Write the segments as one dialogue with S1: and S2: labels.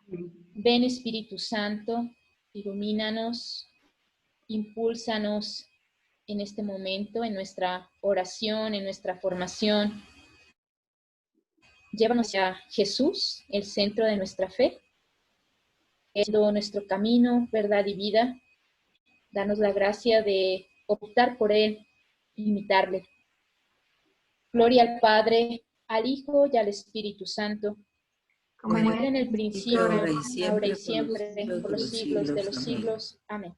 S1: Ven Espíritu Santo, ilumínanos, impúlsanos en este momento, en nuestra oración, en nuestra formación. Llévanos a Jesús, el centro de nuestra fe, siendo nuestro camino, verdad y vida. Danos la gracia de optar por Él, imitarle. Gloria al Padre, al Hijo y al Espíritu Santo, como era en el principio, ahora y siempre, por los siglos de los siglos. Amén.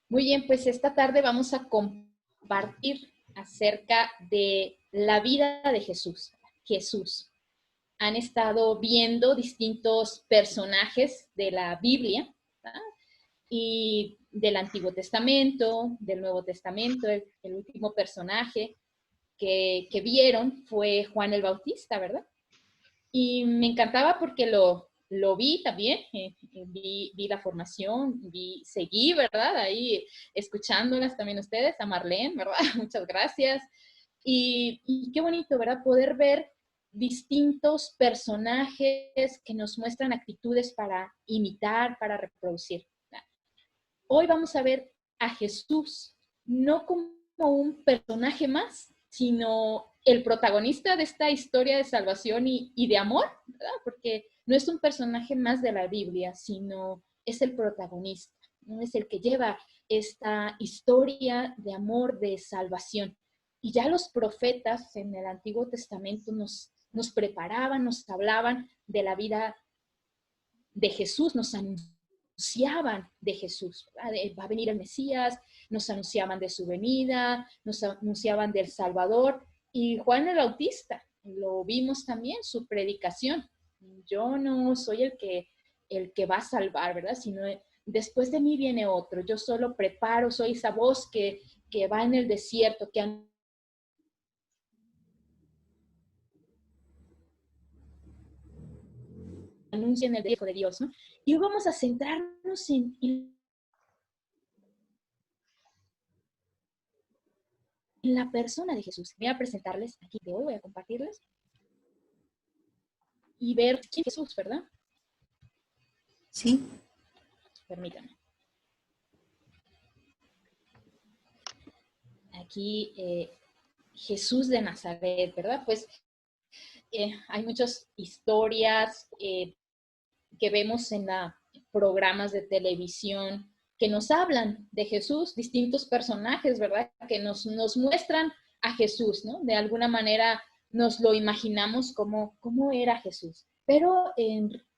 S1: Muy bien, pues esta tarde vamos a compartir acerca de la vida de Jesús. Jesús. Han estado viendo distintos personajes de la Biblia, ¿verdad? Y del Antiguo Testamento, del Nuevo Testamento. El último personaje que vieron fue Juan el Bautista, ¿verdad? Y me encantaba porque lo vi también, vi la formación, seguí, ¿verdad? Ahí escuchándolas también ustedes, a Marlene, ¿verdad? Muchas gracias. Y qué bonito, ¿verdad? Poder ver distintos personajes que nos muestran actitudes para imitar, para reproducir. Hoy vamos a ver a Jesús, no como un personaje más, sino el protagonista de esta historia de salvación y de amor, ¿verdad? Porque no es un personaje más de la Biblia, sino es el protagonista, ¿no? Es el que lleva esta historia de amor, de salvación. Y ya los profetas en el Antiguo Testamento nos preparaban, nos hablaban de la vida de Jesús, nos anunciaban de Jesús, ¿verdad? Va a venir el Mesías, nos anunciaban de su venida, nos anunciaban del Salvador. Y Juan el Bautista, lo vimos también, su predicación. Yo no soy el que va a salvar, ¿verdad? Sino después de mí viene otro. Yo solo preparo, soy esa voz que va en el desierto, que anuncia en el Hijo de Dios, ¿no? Y hoy vamos a centrarnos en la persona de Jesús. Voy a presentarles aquí de hoy, voy a compartirles y ver quién es Jesús, ¿verdad?
S2: Sí.
S1: Permítanme. Aquí Jesús de Nazaret, ¿verdad? Pues hay muchas historias que vemos en programas de televisión que nos hablan de Jesús, distintos personajes, ¿verdad? Que nos muestran a Jesús, ¿no? De alguna manera nos lo imaginamos cómo era Jesús. Pero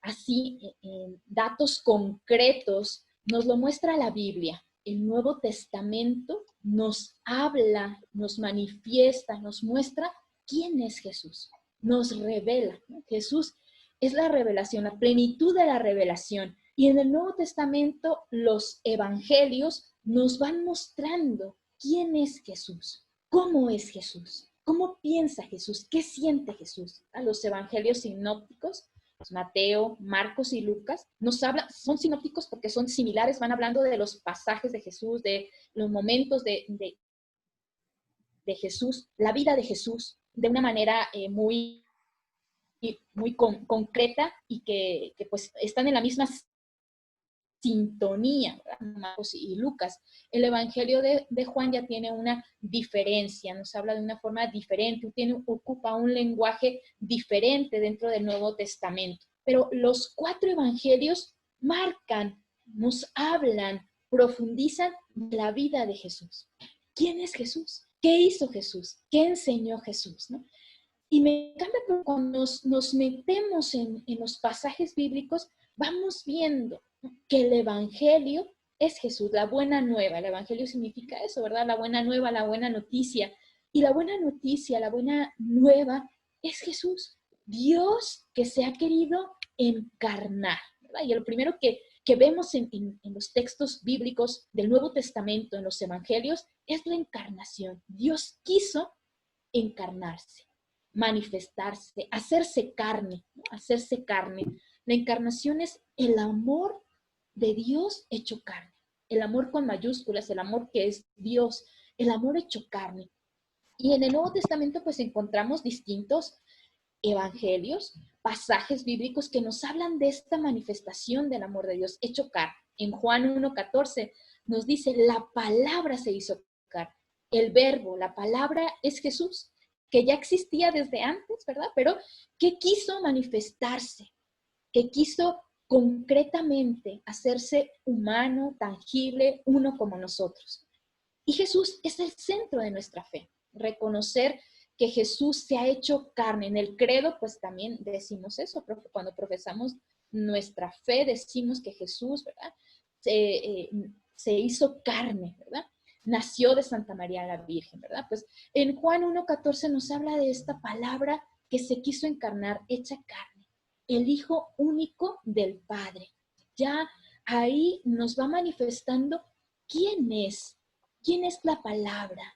S1: así, en datos concretos, nos lo muestra la Biblia. El Nuevo Testamento nos habla, nos manifiesta, nos muestra quién es Jesús. Nos revela, ¿no? Jesús es la revelación, la plenitud de la revelación. Y en el Nuevo Testamento los evangelios nos van mostrando quién es Jesús, cómo es Jesús, cómo piensa Jesús, qué siente Jesús. A los evangelios sinópticos, Mateo, Marcos y Lucas, nos hablan, son sinópticos porque son similares, van hablando de los pasajes de Jesús, de los momentos de Jesús, la vida de Jesús, de una manera muy concreta y que pues están en la misma sintonía, ¿verdad? Marcos y Lucas. El Evangelio de Juan ya tiene una diferencia, nos habla de una forma diferente, ocupa un lenguaje diferente dentro del Nuevo Testamento. Pero los 4 evangelios marcan, nos hablan, profundizan la vida de Jesús. ¿Quién es Jesús? ¿Qué hizo Jesús? ¿Qué enseñó Jesús? ¿No? Y me encanta que cuando nos metemos en los pasajes bíblicos, vamos viendo que el Evangelio es Jesús, la buena nueva. El Evangelio significa eso, ¿verdad? La buena nueva, la buena noticia. Y la buena noticia, la buena nueva es Jesús, Dios que se ha querido encarnar, ¿verdad? Y lo primero que vemos en los textos bíblicos del Nuevo Testamento, en los Evangelios, es la encarnación. Dios quiso encarnarse, manifestarse, hacerse carne, ¿no? Hacerse carne. La encarnación es el amor de Dios hecho carne, el amor con mayúsculas, el amor que es Dios, el amor hecho carne. Y en el Nuevo Testamento pues encontramos distintos evangelios, pasajes bíblicos que nos hablan de esta manifestación del amor de Dios hecho carne. En Juan 1:14 nos dice, la palabra se hizo carne. El verbo, la palabra es Jesús, que ya existía desde antes, ¿verdad? Pero que quiso manifestarse, que quiso concretamente hacerse humano, tangible, uno como nosotros. Y Jesús es el centro de nuestra fe. Reconocer que Jesús se ha hecho carne. En el credo, pues también decimos eso. Cuando profesamos nuestra fe, decimos que Jesús, ¿verdad? Se hizo carne, ¿verdad? Nació de Santa María la Virgen, ¿verdad? Pues en Juan 1:14 nos habla de esta palabra que se quiso encarnar, hecha carne. El Hijo único del Padre. Ya ahí nos va manifestando quién es. ¿Quién es la palabra?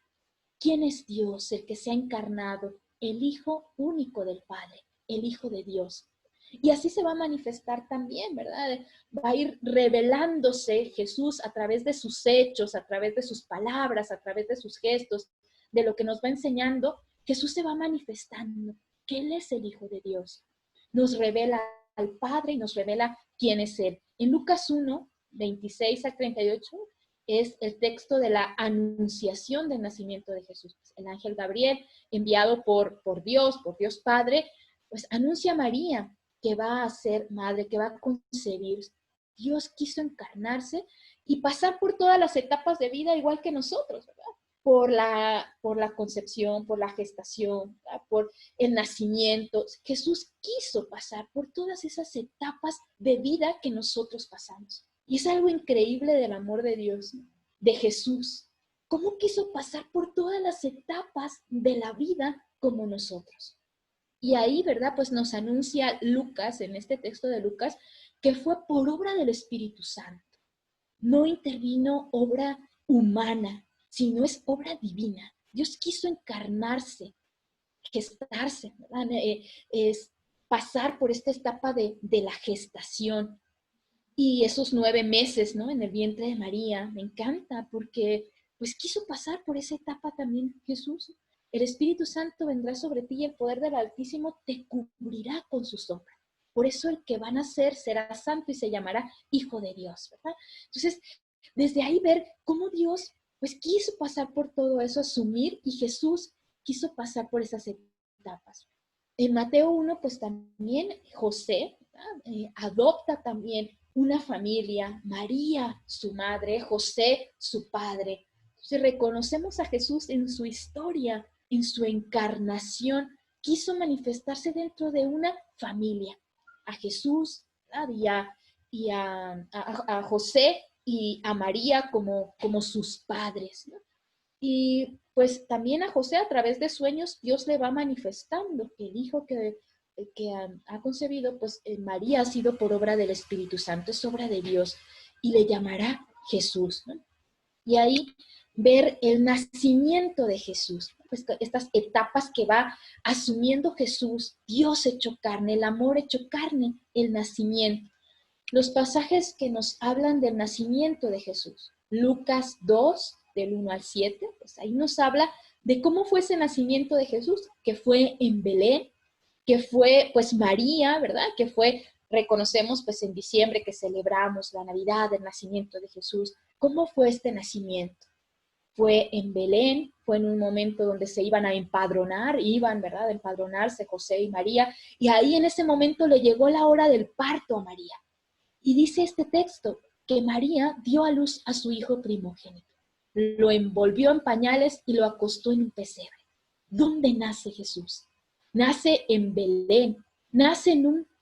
S1: ¿Quién es Dios, el que se ha encarnado? El Hijo único del Padre, el Hijo de Dios. Y así se va a manifestar también, ¿verdad? Va a ir revelándose Jesús a través de sus hechos, a través de sus palabras, a través de sus gestos, de lo que nos va enseñando. Jesús se va manifestando que Él es el Hijo de Dios. Nos revela al Padre y nos revela quién es Él. En Lucas 1:26-38, es el texto de la anunciación del nacimiento de Jesús. El ángel Gabriel, enviado por Dios Padre, pues anuncia a María que va a ser madre, que va a concebir. Dios quiso encarnarse y pasar por todas las etapas de vida igual que nosotros, ¿verdad? Por la concepción, por la gestación, ¿verdad? Por el nacimiento. Jesús quiso pasar por todas esas etapas de vida que nosotros pasamos. Y es algo increíble del amor de Dios, de Jesús. ¿Cómo quiso pasar por todas las etapas de la vida como nosotros? Y ahí, ¿verdad? Pues nos anuncia Lucas, en este texto de Lucas, que fue por obra del Espíritu Santo. No intervino obra humana, sino es obra divina. Dios quiso encarnarse, gestarse, ¿verdad? Es pasar por esta etapa de la gestación. Y esos 9 meses, ¿no? En el vientre de María, me encanta porque pues quiso pasar por esa etapa también Jesús. El Espíritu Santo vendrá sobre ti y el poder del Altísimo te cubrirá con su sombra. Por eso el que va a nacer será santo y se llamará Hijo de Dios, ¿verdad? Entonces, desde ahí ver cómo Dios pues quiso pasar por todo eso, asumir, y Jesús quiso pasar por esas etapas. En Mateo 1, pues también José adopta también una familia, María, su madre, José, su padre. Entonces reconocemos a Jesús en su historia, en su encarnación. Quiso manifestarse dentro de una familia. A Jesús, ¿verdad? a José y a María como sus padres, ¿no? Y pues también a José a través de sueños Dios le va manifestando que el hijo que ha concebido, pues María ha sido por obra del Espíritu Santo, es obra de Dios, y le llamará Jesús, ¿no? Y ahí ver el nacimiento de Jesús, pues estas etapas que va asumiendo Jesús, Dios hecho carne, el amor hecho carne, el nacimiento. Los pasajes que nos hablan del nacimiento de Jesús, Lucas 2, del 1 al 7, pues ahí nos habla de cómo fue ese nacimiento de Jesús, que fue en Belén, que fue pues María, ¿verdad? Que fue, reconocemos pues en diciembre que celebramos la Navidad, el nacimiento de Jesús. ¿Cómo fue este nacimiento? Fue en Belén, fue en un momento donde se iban a empadronar, ¿verdad? A empadronarse José y María, y ahí en ese momento le llegó la hora del parto a María. Y dice este texto que María dio a luz a su hijo primogénito. Lo envolvió en pañales y lo acostó en un pesebre. ¿Dónde nace Jesús? Nace en Belén.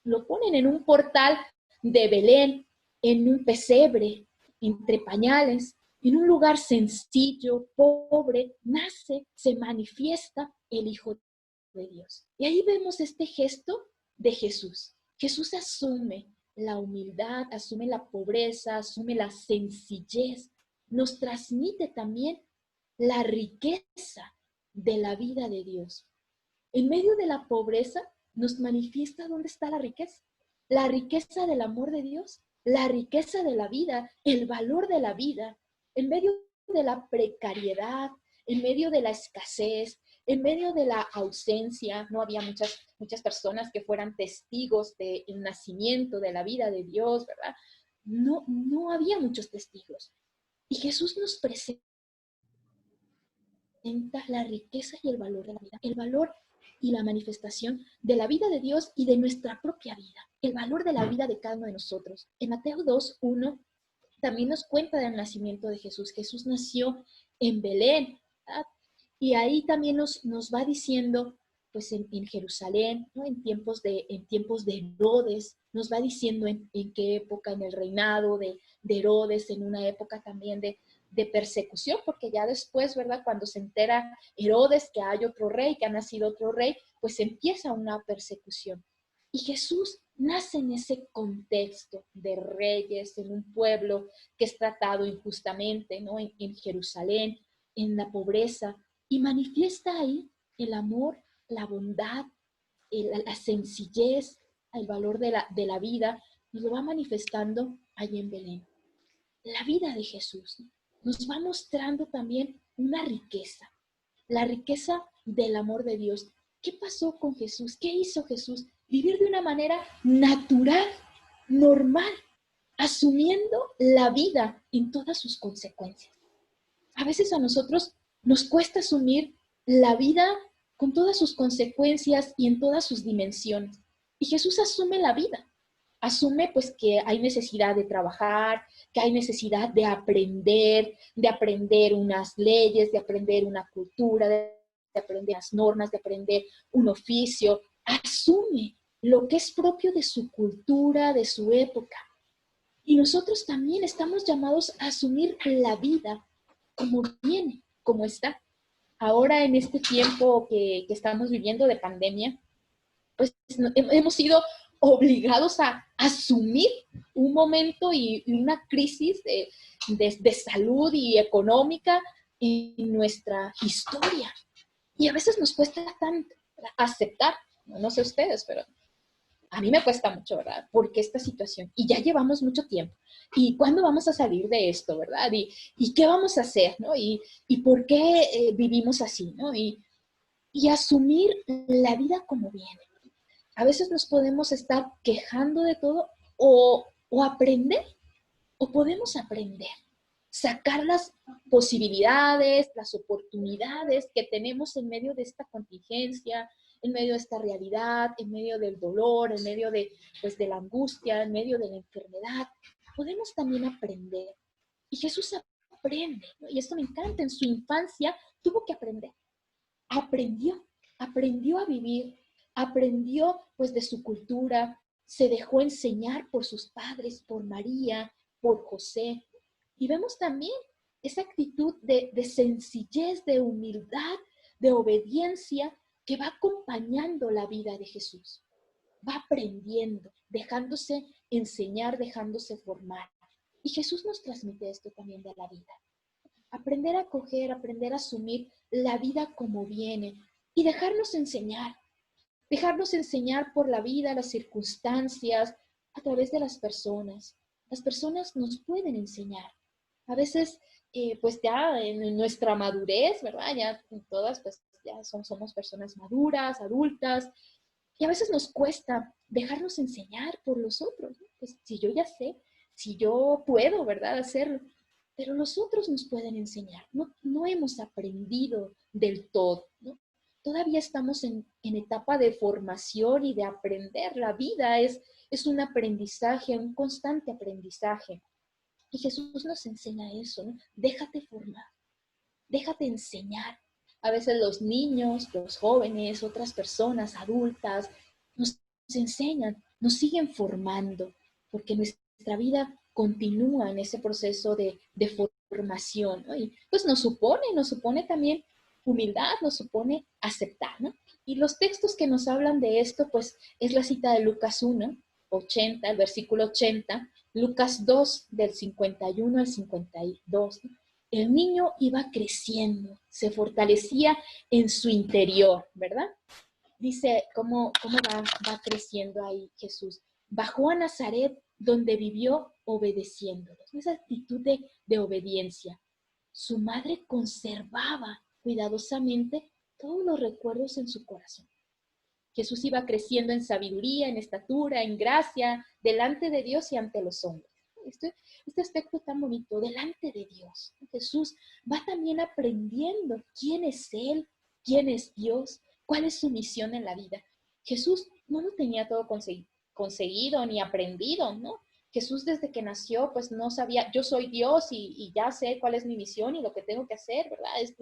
S1: Lo ponen en un portal de Belén, en un pesebre, entre pañales, en un lugar sencillo, pobre. Nace, se manifiesta el Hijo de Dios. Y ahí vemos este gesto de Jesús. Jesús asume la humildad, asume la pobreza, asume la sencillez, nos transmite también la riqueza de la vida de Dios. En medio de la pobreza nos manifiesta dónde está la riqueza del amor de Dios, la riqueza de la vida, el valor de la vida. En medio de la precariedad, en medio de la escasez, en medio de la ausencia, no había muchas personas que fueran testigos del nacimiento, de la vida de Dios, ¿verdad? No había muchos testigos. Y Jesús nos presenta la riqueza y el valor de la vida, el valor y la manifestación de la vida de Dios y de nuestra propia vida, el valor de la vida de cada uno de nosotros. En Mateo 2:1 también nos cuenta del nacimiento de Jesús. Jesús nació en Belén, ¿verdad? Y ahí también nos va diciendo, pues en Jerusalén, ¿no? En tiempos de Herodes, nos va diciendo en qué época, en el reinado de Herodes, en una época también de persecución, porque ya después, ¿verdad? Cuando se entera Herodes que hay otro rey, que ha nacido otro rey, pues empieza una persecución. Y Jesús nace en ese contexto de reyes, en un pueblo que es tratado injustamente, ¿no? En Jerusalén, en la pobreza, y manifiesta ahí el amor, la bondad, la sencillez, el valor de la vida, nos lo va manifestando ahí en Belén. La vida de Jesús, ¿no? Nos va mostrando también una riqueza, la riqueza del amor de Dios. ¿Qué pasó con Jesús? ¿Qué hizo Jesús? Vivir de una manera natural, normal, asumiendo la vida en todas sus consecuencias. A veces a nosotros nos cuesta asumir la vida con todas sus consecuencias y en todas sus dimensiones. Y Jesús asume la vida. Asume pues que hay necesidad de trabajar, que hay necesidad de aprender unas leyes, de aprender una cultura, de aprender las normas, de aprender un oficio. Asume lo que es propio de su cultura, de su época. Y nosotros también estamos llamados a asumir la vida como viene, como está. Ahora en este tiempo que estamos viviendo de pandemia, pues hemos sido obligados a asumir un momento y una crisis de salud y económica en nuestra historia. Y a veces nos cuesta tanto aceptar, no sé ustedes, pero a mí me cuesta mucho, ¿verdad? Porque esta situación, y ya llevamos mucho tiempo, ¿y cuándo vamos a salir de esto, verdad? ¿Y qué vamos a hacer, no? ¿Y por qué vivimos así, no? Y asumir la vida como viene. A veces nos podemos estar quejando de todo o aprender, o podemos aprender, sacar las posibilidades, las oportunidades que tenemos en medio de esta contingencia, en medio de esta realidad, en medio del dolor, en medio pues, de la angustia, en medio de la enfermedad. Podemos también aprender. Y Jesús aprende, ¿no? Y esto me encanta, en su infancia tuvo que aprender. Aprendió a vivir, aprendió pues de su cultura, se dejó enseñar por sus padres, por María, por José. Y vemos también esa actitud de sencillez, de humildad, de obediencia que va acompañando la vida de Jesús. Va aprendiendo, dejándose enseñar, dejándose formar. Y Jesús nos transmite esto también de la vida. Aprender a acoger, aprender a asumir la vida como viene y dejarnos enseñar por la vida, las circunstancias, a través de las personas. Las personas nos pueden enseñar. A veces, pues ya en nuestra madurez, ¿verdad? Ya todas, pues ya somos personas maduras, adultas, y a veces nos cuesta dejarnos enseñar por los otros, ¿no? Pues si yo ya sé, si yo puedo, ¿verdad? Hacerlo, pero los otros nos pueden enseñar. No hemos aprendido del todo, ¿no? Todavía estamos en etapa de formación y de aprender. La vida es un aprendizaje, un constante aprendizaje. Y Jesús nos enseña eso, ¿no? Déjate formar, déjate enseñar. A veces los niños, los jóvenes, otras personas adultas, nos enseñan, nos siguen formando, porque nuestra vida continúa en ese proceso de formación, ¿no? Y pues nos supone también humildad, nos supone aceptar, ¿no? Y los textos que nos hablan de esto, pues es la cita de Lucas 1, 80, el versículo 80, Lucas 2, del 51 al 52, ¿no? El niño iba creciendo, se fortalecía en su interior, ¿verdad? Dice, ¿cómo va creciendo ahí Jesús? Bajó a Nazaret, donde vivió obedeciéndolos. Esa actitud de obediencia. Su madre conservaba cuidadosamente todos los recuerdos en su corazón. Jesús iba creciendo en sabiduría, en estatura, en gracia, delante de Dios y ante los hombres. Este aspecto tan bonito, delante de Dios. Jesús va también aprendiendo quién es Él, quién es Dios, cuál es su misión en la vida. Jesús no lo tenía todo conseguido ni aprendido, ¿no? Jesús desde que nació, pues no sabía, yo soy Dios y ya sé cuál es mi misión y lo que tengo que hacer, ¿verdad? Es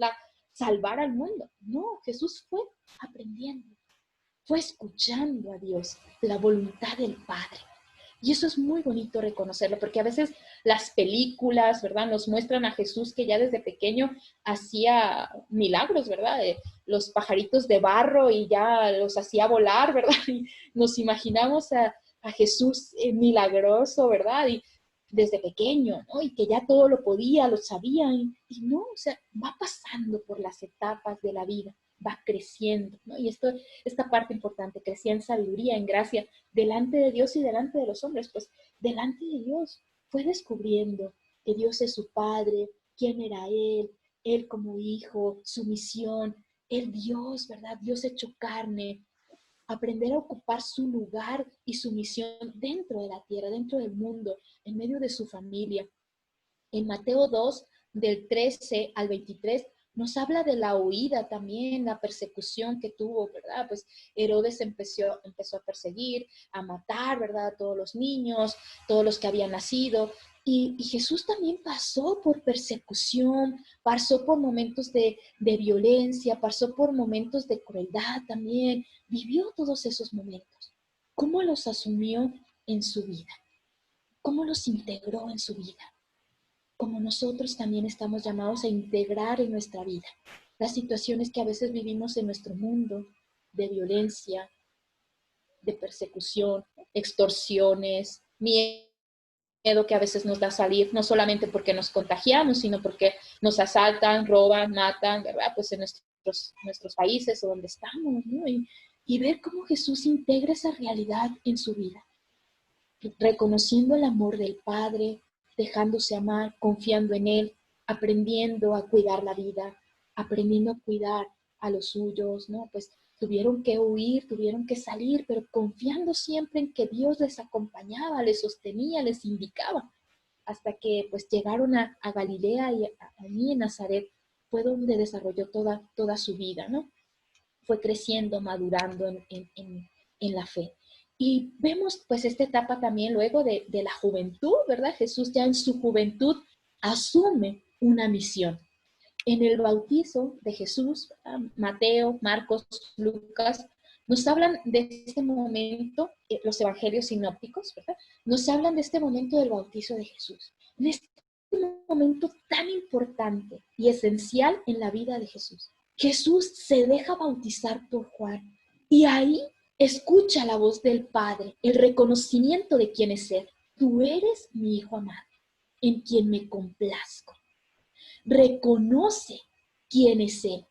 S1: salvar al mundo. No, Jesús fue aprendiendo, fue escuchando a Dios, la voluntad del Padre. Y eso es muy bonito reconocerlo, porque a veces las películas, ¿verdad? Nos muestran a Jesús que ya desde pequeño hacía milagros, ¿verdad? Los pajaritos de barro y ya los hacía volar, ¿verdad? Y nos imaginamos a Jesús milagroso, ¿verdad? Y desde pequeño, ¿no? Y que ya todo lo podía, lo sabía. Y no, o sea, va pasando por las etapas de la vida, va creciendo, ¿no? Y esta parte importante, crecía en sabiduría, en gracia, delante de Dios y delante de los hombres, pues delante de Dios fue descubriendo que Dios es su Padre, quién era Él como hijo, su misión, el Dios, ¿verdad? Dios hecho carne, aprender a ocupar su lugar y su misión dentro de la tierra, dentro del mundo, en medio de su familia. En Mateo 2, del 13 al 23, nos habla de la huida también, la persecución que tuvo, ¿verdad? Pues Herodes empezó a perseguir, a matar, ¿verdad? A todos los niños, todos los que habían nacido. Y Jesús también pasó por persecución, pasó por momentos de violencia, pasó por momentos de crueldad también, vivió todos esos momentos. ¿Cómo los asumió en su vida? ¿Cómo los integró en su vida? Como nosotros también estamos llamados a integrar en nuestra vida las situaciones que a veces vivimos en nuestro mundo, de violencia, de persecución, extorsiones, miedo que a veces nos da salir, no solamente porque nos contagiamos, sino porque nos asaltan, roban, matan, ¿verdad? Pues en nuestros países o donde estamos, ¿no? Y ver cómo Jesús integra esa realidad en su vida, reconociendo el amor del Padre, dejándose amar, confiando en Él, aprendiendo a cuidar la vida, aprendiendo a cuidar a los suyos, ¿no? Pues tuvieron que huir, tuvieron que salir, pero confiando siempre en que Dios les acompañaba, les sostenía, les indicaba, hasta que pues llegaron a Galilea y allí en Nazaret fue donde desarrolló toda su vida, ¿no? Fue creciendo, madurando en la fe. Y vemos pues esta etapa también luego de la juventud, ¿verdad? Jesús ya en su juventud asume una misión. En el bautizo de Jesús, ¿verdad? Mateo, Marcos, Lucas, nos hablan de este momento, los evangelios sinópticos, ¿verdad? Nos hablan de este momento del bautizo de Jesús. En este momento tan importante y esencial en la vida de Jesús. Jesús se deja bautizar por Juan y ahí escucha la voz del Padre, el reconocimiento de quién es Él. Tú eres mi Hijo amado, en quien me complazco. Reconoce quién es Él.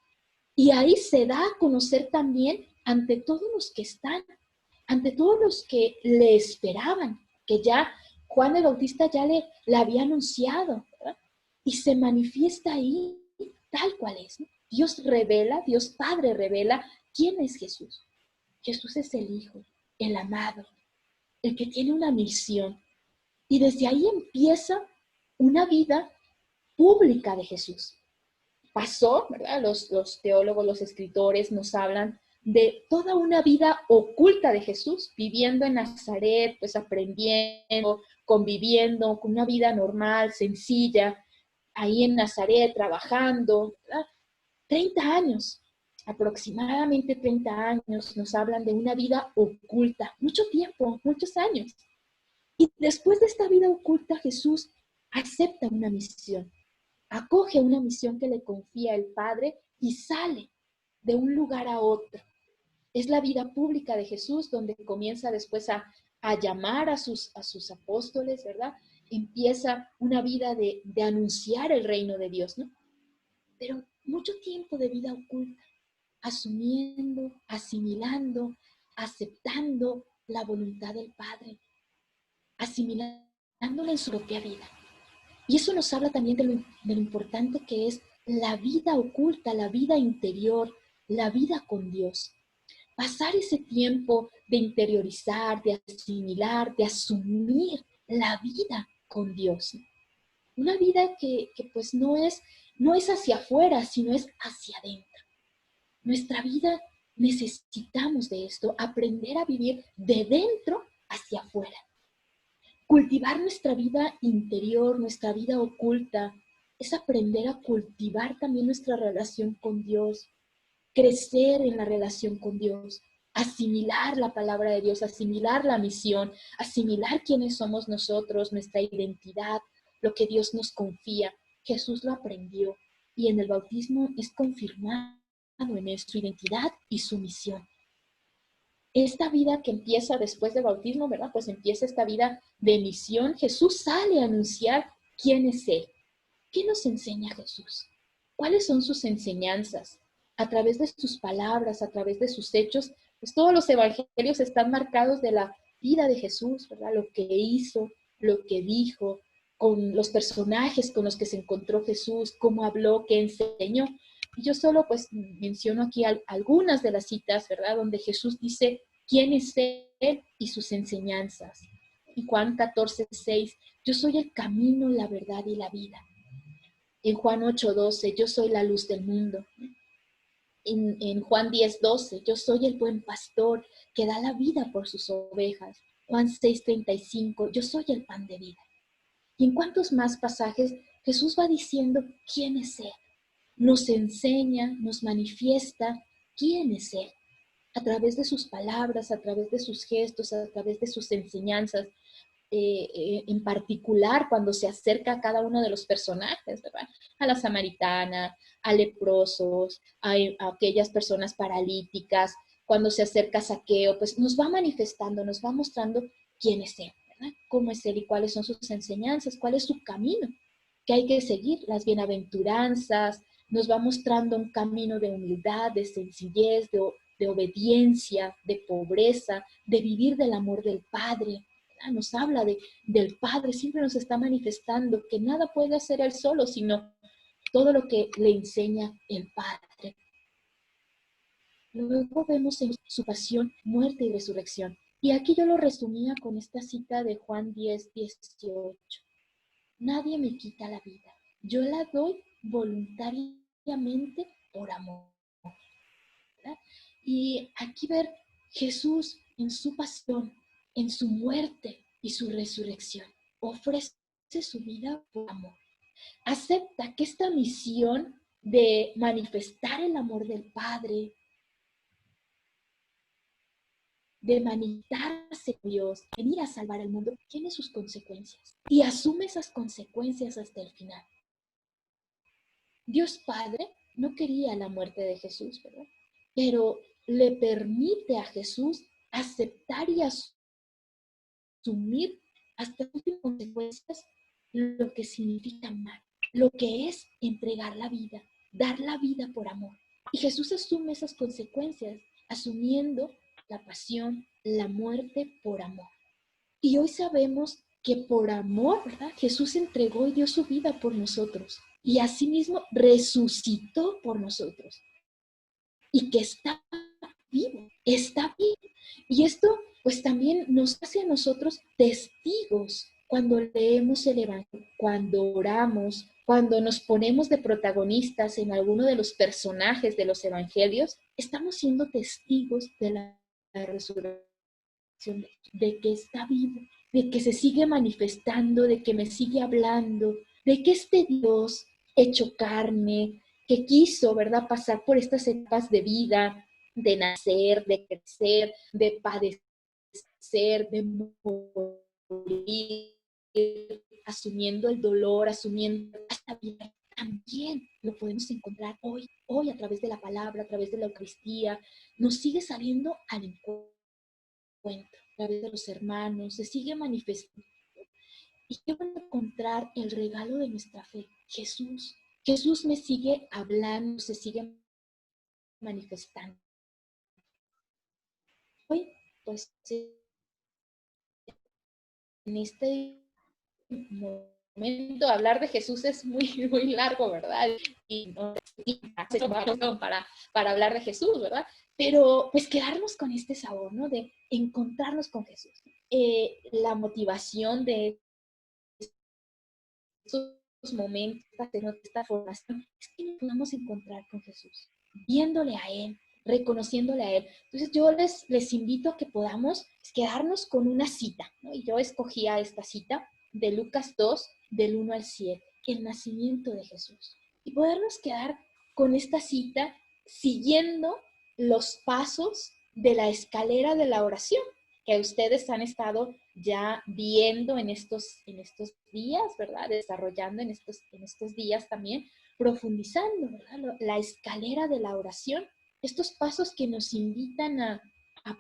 S1: Y ahí se da a conocer también ante todos los que están, ante todos los que le esperaban, que ya Juan el Bautista ya le había anunciado, ¿verdad? Y se manifiesta ahí tal cual es, ¿no? Dios revela, Dios Padre revela quién es Jesús. Jesús es el Hijo, el amado, el que tiene una misión. Y desde ahí empieza una vida pública de Jesús. Pasó, ¿verdad? Los teólogos, los escritores nos hablan de toda una vida oculta de Jesús, viviendo en Nazaret, pues aprendiendo, conviviendo con una vida normal, sencilla, ahí en Nazaret trabajando, ¿verdad? 30 años, aproximadamente 30 años, nos hablan de una vida oculta, mucho tiempo, muchos años. Y después de esta vida oculta, Jesús acepta una misión, acoge una misión que le confía el Padre y sale de un lugar a otro. Es la vida pública de Jesús donde comienza después a llamar a sus apóstoles, ¿verdad? Empieza una vida de anunciar el reino de Dios, ¿no? Pero mucho tiempo de vida oculta, asumiendo, asimilando, aceptando la voluntad del Padre, asimilándola en su propia vida. Y eso nos habla también de lo importante que es la vida oculta, la vida interior, la vida con Dios. Pasar ese tiempo de interiorizar, de asimilar, de asumir la vida con Dios. Una vida que pues no es hacia afuera, sino es hacia adentro. Nuestra vida necesitamos de esto, aprender a vivir de dentro hacia afuera. Cultivar nuestra vida interior, nuestra vida oculta, es aprender a cultivar también nuestra relación con Dios, crecer en la relación con Dios, asimilar la palabra de Dios, asimilar la misión, asimilar quiénes somos nosotros, nuestra identidad, lo que Dios nos confía. Jesús lo aprendió y en el bautismo es confirmado en su identidad y su misión. Esta vida que empieza después del bautismo, ¿verdad? Pues empieza esta vida de misión. Jesús sale a anunciar quién es Él. ¿Qué nos enseña Jesús? ¿Cuáles son sus enseñanzas? A través de sus palabras, a través de sus hechos, pues todos los evangelios están marcados de la vida de Jesús, ¿verdad? Lo que hizo, lo que dijo, con los personajes con los que se encontró Jesús, cómo habló, qué enseñó. Y yo solo pues menciono aquí algunas de las citas, ¿verdad? Donde Jesús dice quién es Él y sus enseñanzas. En Juan 14:6, yo soy el camino, la verdad y la vida. En Juan 8:12, yo soy la luz del mundo. En Juan 10:12, yo soy el buen pastor que da la vida por sus ovejas. Juan 6:35, yo soy el pan de vida. Y en cuantos más pasajes Jesús va diciendo quién es Él. Nos enseña, nos manifiesta quién es Él. A través de sus palabras, a través de sus gestos, a través de sus enseñanzas, en particular cuando se acerca a cada uno de los personajes, ¿verdad? A la samaritana, a leprosos, a aquellas personas paralíticas, cuando se acerca a Zaqueo, pues nos va manifestando, nos va mostrando quién es Él, ¿verdad? Cómo es Él y cuáles son sus enseñanzas, cuál es su camino, que hay que seguir, las bienaventuranzas, nos va mostrando un camino de humildad, de sencillez, de obediencia, de pobreza, de vivir del amor del Padre. Nos habla del Padre, siempre nos está manifestando que nada puede hacer Él solo, sino todo lo que le enseña el Padre. Luego vemos en su pasión, muerte y resurrección. Y aquí yo lo resumía con esta cita de Juan 10:18. Nadie me quita la vida, yo la doy voluntariamente por amor. ¿Verdad? Y aquí ver Jesús en su pasión, en su muerte y su resurrección. Ofrece su vida por amor. Acepta que esta misión de manifestar el amor del Padre, de manifestarse Dios, venir a salvar al mundo, tiene sus consecuencias. Y asume esas consecuencias hasta el final. Dios Padre no quería la muerte de Jesús, ¿verdad? Pero le permite a Jesús aceptar y asumir hasta las últimas consecuencias lo que significa amar, lo que es entregar la vida, dar la vida por amor. Y Jesús asume esas consecuencias, asumiendo la pasión, la muerte por amor. Y hoy sabemos que por amor, ¿verdad? Jesús entregó y dio su vida por nosotros. Y asimismo resucitó por nosotros. Y que está vivo, está vivo. Y esto pues también nos hace a nosotros testigos cuando leemos el Evangelio, cuando oramos, cuando nos ponemos de protagonistas en alguno de los personajes de los Evangelios, estamos siendo testigos de la resurrección, de que está vivo, de que se sigue manifestando, de que me sigue hablando, de que este Dios hecho carne, que quiso, ¿verdad?, pasar por estas etapas de vida, de nacer, de crecer, de padecer, de morir, asumiendo el dolor, asumiendo esta vida, también lo podemos encontrar hoy a través de la palabra, a través de la Eucaristía, nos sigue saliendo al encuentro a través de los hermanos, se sigue manifestando. ¿Y qué van a encontrar? El regalo de nuestra fe, Jesús. Jesús me sigue hablando, se sigue manifestando. Hoy, pues, en este momento momento hablar de Jesús es muy, muy largo, ¿verdad? Y no para hablar de Jesús, ¿verdad? Pero pues quedarnos con este sabor, ¿no? De encontrarnos con Jesús. La motivación de estos momentos, de esta formación, es que nos podamos encontrar con Jesús, viéndole a Él, reconociéndole a Él. Entonces yo les invito a que podamos quedarnos con una cita, ¿no? Y yo escogía esta cita de Lucas 2, del 1 al 7, el nacimiento de Jesús. Y podernos quedar con esta cita siguiendo los pasos de la escalera de la oración que ustedes han estado ya viendo en estos días, ¿verdad? Desarrollando en estos días también, profundizando, ¿verdad? La escalera de la oración, estos pasos que nos invitan a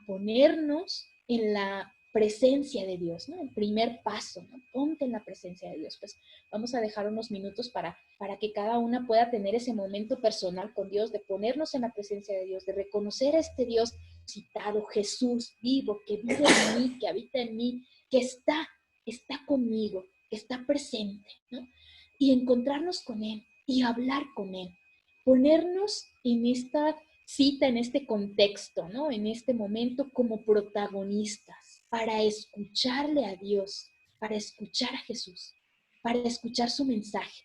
S1: ponernos en la presencia de Dios, ¿no? El primer paso, ¿no? Ponte en la presencia de Dios. Pues vamos a dejar unos minutos para que cada una pueda tener ese momento personal con Dios, de ponernos en la presencia de Dios, de reconocer a este Dios citado, Jesús vivo, que vive en mí, que habita en mí, que está conmigo, que está presente, ¿no? Y encontrarnos con Él y hablar con Él, ponernos en esta cita, en este contexto, ¿no? En este momento como protagonistas para escucharle a Dios, para escuchar a Jesús, para escuchar su mensaje.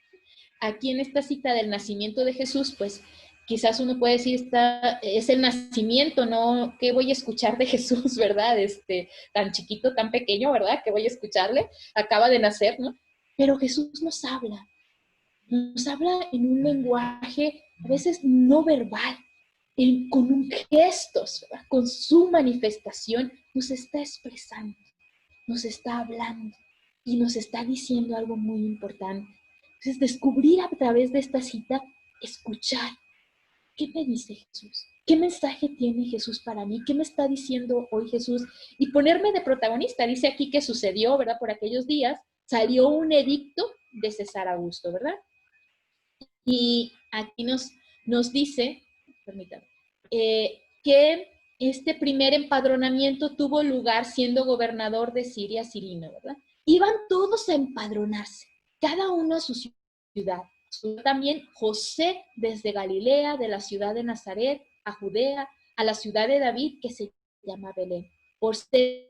S1: Aquí en esta cita del nacimiento de Jesús, pues quizás uno puede decir, es el nacimiento, ¿no? ¿Qué voy a escuchar de Jesús, verdad? Tan chiquito, tan pequeño, ¿verdad? ¿Qué voy a escucharle? Acaba de nacer, ¿no? Pero Jesús nos habla en un lenguaje a veces no verbal, con gestos, ¿verdad? Con su manifestación, nos está expresando, nos está hablando y nos está diciendo algo muy importante. Entonces, descubrir a través de esta cita, escuchar. ¿Qué me dice Jesús? ¿Qué mensaje tiene Jesús para mí? ¿Qué me está diciendo hoy Jesús? Y ponerme de protagonista. Dice aquí que sucedió, ¿verdad? Por aquellos días salió un edicto de César Augusto, ¿verdad? Y aquí nos dice, permítame, que este primer empadronamiento tuvo lugar siendo gobernador de Siria, Cirino, ¿verdad? Iban todos a empadronarse, cada uno a su ciudad. También José desde Galilea, de la ciudad de Nazaret, a Judea, a la ciudad de David, que se llama Belén, por ser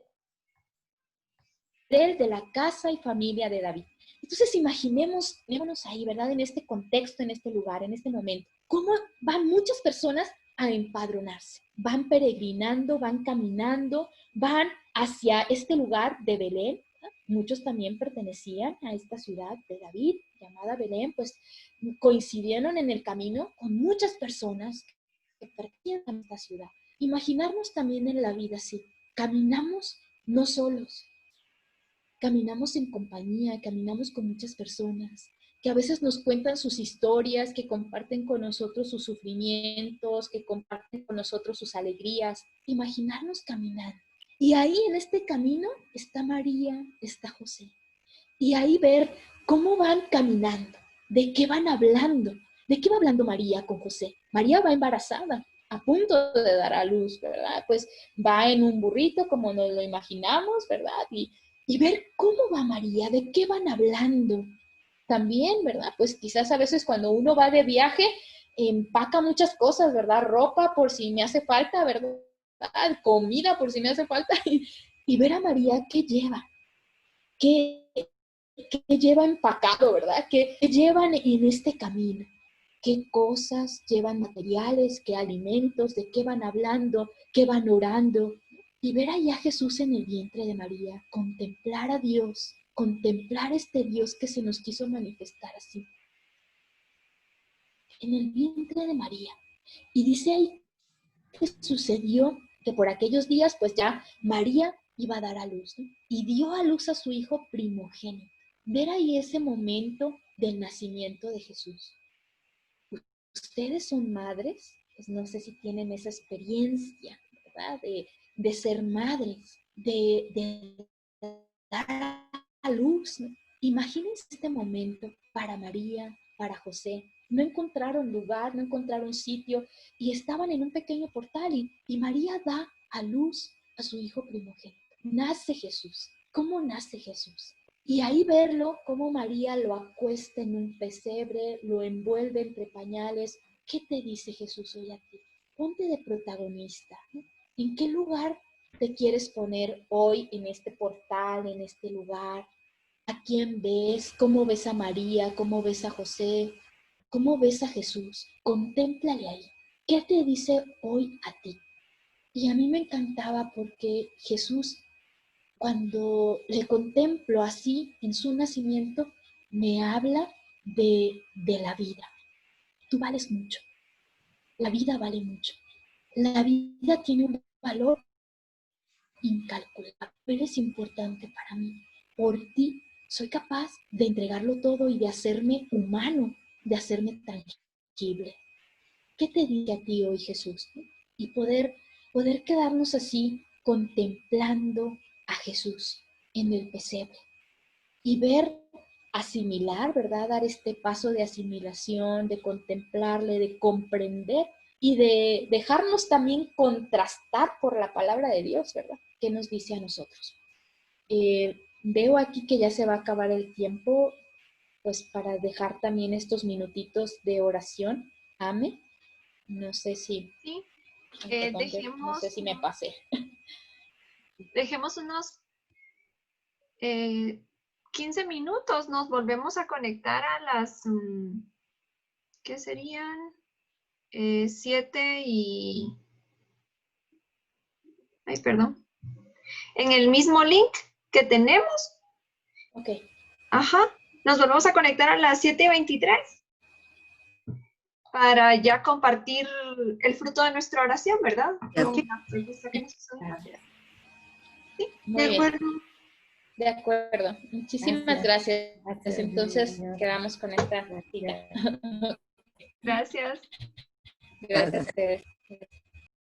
S1: de la casa y familia de David. Entonces imaginémonos ahí, ¿verdad? En este contexto, en este lugar, en este momento, cómo van muchas personas a empadronarse. Van peregrinando, van caminando, van hacia este lugar de Belén. ¿Verdad? Muchos también pertenecían a esta ciudad de David, llamada Belén, pues coincidieron en el camino con muchas personas que pertenecían a esta ciudad. Imaginarnos también en la vida así. Caminamos no solos, caminamos en compañía, caminamos con muchas personas que a veces nos cuentan sus historias, que comparten con nosotros sus sufrimientos, que comparten con nosotros sus alegrías. Imaginarnos caminando. Y ahí en este camino está María, está José. Y ahí ver cómo van caminando, de qué van hablando, de qué va hablando María con José. María va embarazada, a punto de dar a luz, ¿verdad? Pues va en un burrito como nos lo imaginamos, ¿verdad? Y ver cómo va María, de qué van hablando. También, ¿verdad? Pues quizás a veces cuando uno va de viaje, empaca muchas cosas, ¿verdad? Ropa por si me hace falta, ¿verdad? Comida por si me hace falta. Y ver a María qué lleva, qué lleva empacado, ¿verdad? ¿Qué llevan en este camino? ¿Qué cosas llevan materiales? ¿Qué alimentos? ¿De qué van hablando? ¿Qué van orando? Y ver allá a Jesús en el vientre de María, contemplar a Dios, contemplar este Dios que se nos quiso manifestar así, en el vientre de María. Y dice ahí que sucedió que por aquellos días, pues ya María iba a dar a luz, ¿no? Y dio a luz a su hijo primogénito. Ver ahí ese momento del nacimiento de Jesús. Ustedes son madres, pues no sé si tienen esa experiencia, ¿verdad? De ser madres, de dar a luz, ¿no? Imagínense este momento para María, para José. No encontraron lugar, no encontraron sitio y estaban en un pequeño portal y María da a luz a su hijo primogénito. Nace Jesús. ¿Cómo nace Jesús? Y ahí verlo, cómo María lo acuesta en un pesebre, lo envuelve entre pañales. ¿Qué te dice Jesús hoy a ti? Ponte de protagonista, ¿no? ¿En qué lugar te quieres poner hoy en este portal, en este lugar? ¿A quién ves? ¿Cómo ves a María? ¿Cómo ves a José? ¿Cómo ves a Jesús? Contémplale ahí. ¿Qué te dice hoy a ti? Y a mí me encantaba porque Jesús, cuando le contemplo así en su nacimiento, me habla de la vida. Tú vales mucho. La vida vale mucho. La vida tiene un valor incalculable. Eres importante para mí. Por ti soy capaz de entregarlo todo y de hacerme humano, de hacerme tangible. ¿Qué te dice a ti hoy Jesús? Y poder quedarnos así contemplando a Jesús en el pesebre y ver, asimilar, ¿verdad? Dar este paso de asimilación, de contemplarle, de comprender y de dejarnos también contrastar por la palabra de Dios, ¿verdad? ¿Qué nos dice a nosotros? Veo aquí que ya se va a acabar el tiempo, pues para dejar también estos minutitos de oración. Ame. No sé si,
S3: Sí,
S1: no sé si me pasé.
S3: dejemos unos 15 minutos, nos volvemos a conectar a las, ¿qué serían? 7 y... Ay, perdón. En el mismo link que tenemos.
S1: Ok.
S3: Ajá. Nos volvemos a conectar a las 7:23 para ya compartir el fruto de nuestra oración, ¿verdad?
S2: Ok.
S3: Sí,
S1: Muy
S2: De
S1: bien.
S2: acuerdo.
S1: De acuerdo. Muchísimas gracias. Entonces quedamos con esta cita.
S3: gracias.
S1: Gracias.